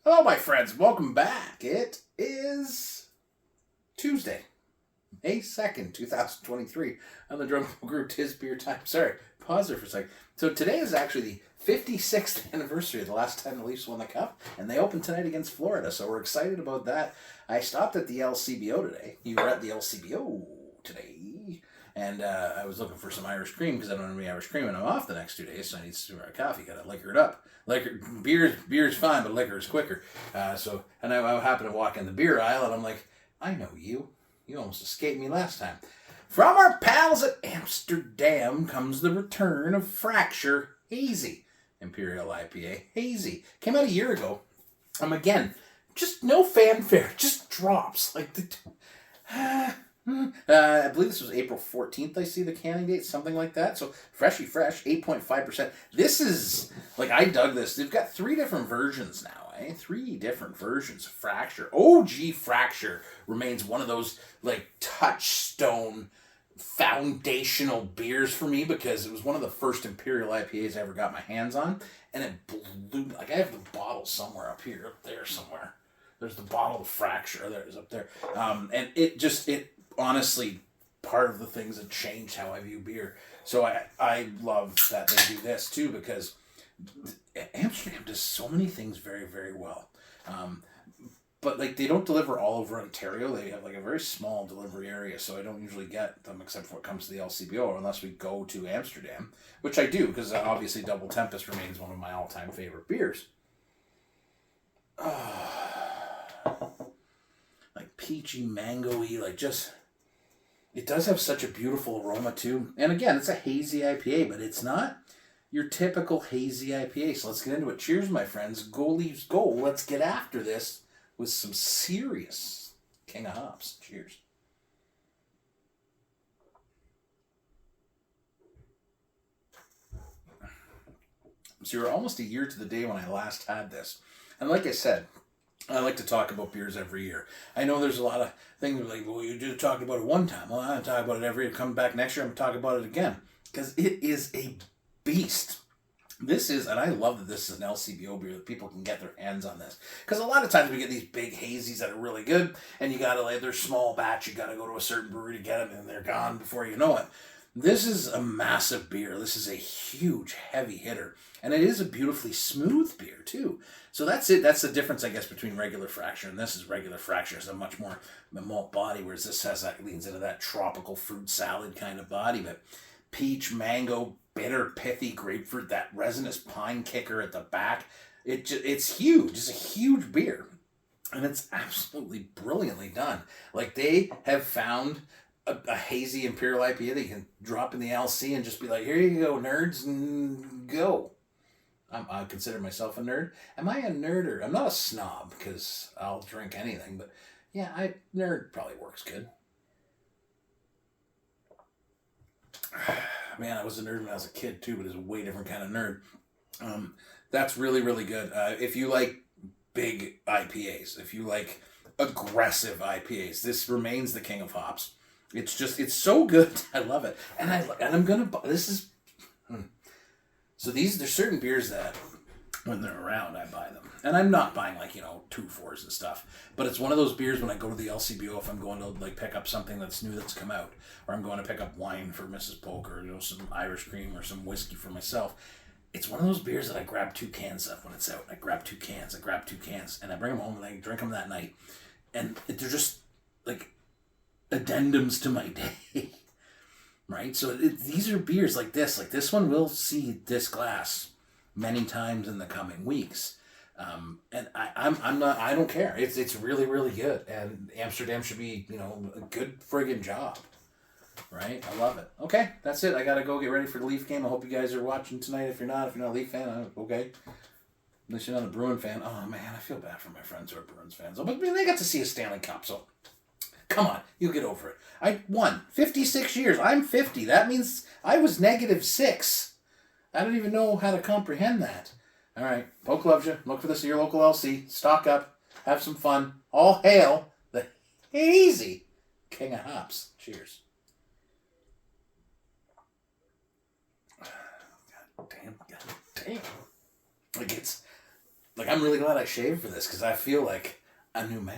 Hello, my friends. Welcome back. It is Tuesday, May 2nd, 2023. On the Drunk Group Tis Beer Time. Sorry, pause there for a second. So today is actually the 56th anniversary of the last time the Leafs won the Cup, and they open tonight against Florida, so we're excited about that. I stopped at the LCBO today. You were at the LCBO today, and I was looking for some Irish cream because I don't have any Irish cream, and I'm off the next 2 days, so I need some coffee. Gotta liquor it up. Beer's fine, but liquor is quicker. And I happened to walk in the beer aisle, and I'm like, I know you. You almost escaped me last time. From our pals at Amsterdam comes the return of Fracture Hazy. Imperial IPA. Hazy. Came out a year ago. Again, just no fanfare. Just drops. I believe this was April 14th, I see the canning date, something like that. So, freshy fresh, 8.5%. This is, I dug this. They've got 3 different versions now, eh? 3 different versions of Fracture. OG Fracture remains one of those, touchstone, foundational beers for me because it was one of the first Imperial IPAs I ever got my hands on. And it blew, I have the bottle somewhere up there somewhere. There's the bottle of Fracture. There it is up there. And it honestly, part of the things that changed how I view beer. So I love that they do this too because Amsterdam does so many things very, very well. But they don't deliver all over Ontario. They have a very small delivery area, so I don't usually get them except for what comes to the LCBO unless we go to Amsterdam, which I do because obviously Double Tempest remains one of my all-time favorite beers. Peachy, mango-y, it does have such a beautiful aroma too. And again, it's a hazy IPA, but it's not your typical hazy IPA. So let's get into it. Cheers, my friends. Go Leafs, go. Let's get after this with some serious King of Hops. Cheers. So you're almost a year to the day when I last had this. And like I said, I like to talk about beers every year. I know there's a lot of things you just talked about it one time. Well, I don't talk about it every year. Come back next year, I'm going to talk about it again. Because it is a beast. This is, and I love that this is an LCBO beer that people can get their hands on this. Because a lot of times we get these big hazies that are really good, and you got to, they're small batch, you got to go to a certain brewery to get them, and they're gone before you know it. This is a massive beer. This is a huge, heavy hitter. And it is a beautifully smooth beer, too. So that's it. That's the difference, I guess, between regular Fracture and this is regular Fracture. It's a much more malt body, whereas this leans into that tropical fruit salad kind of body. But peach, mango, bitter, pithy, grapefruit, that resinous pine kicker at the back. It's huge. It's a huge beer. And it's absolutely brilliantly done. They have found a hazy Imperial IPA that you can drop in the LC and just be like, here you go, nerds, and go. I consider myself a nerd. Am I a nerd? I'm not a snob because I'll drink anything, but yeah, nerd probably works good. Man, I was a nerd when I was a kid too, but it's a way different kind of nerd. That's really, really good. If you like big IPAs, if you like aggressive IPAs, this remains the king of hops. It's so good. I love it. And I'm going to, this is, so there's certain beers that when they're around, I buy them. And I'm not buying 2-4s and stuff. But it's one of those beers when I go to the LCBO, if I'm going to pick up something that's new that's come out, or I'm going to pick up wine for Mrs. Polk, or some Irish cream or some whiskey for myself. It's one of those beers that I grab 2 cans of when it's out. I grab 2 cans, and I bring them home and I drink them that night. And they're just addendums to my day, right? So these are beers like this. This one will see this glass many times in the coming weeks. And I don't care. It's really, really good. And Amsterdam should be, a good friggin' job. Right? I love it. Okay, that's it. I gotta go get ready for the Leaf game. I hope you guys are watching tonight. If you're not a Leaf fan, okay. At least you're not a Bruin fan. Oh man, I feel bad for my friends who are Bruins fans. But they got to see a Stanley Cup, so come on, you get over it. I won 56 years. I'm 50. That means I was -6. I don't even know how to comprehend that. All right, Poke loves you. Look for this at your local LC. Stock up. Have some fun. All hail the hazy king of hops. Cheers. God damn. It's like I'm really glad I shaved for this because I feel like a new man.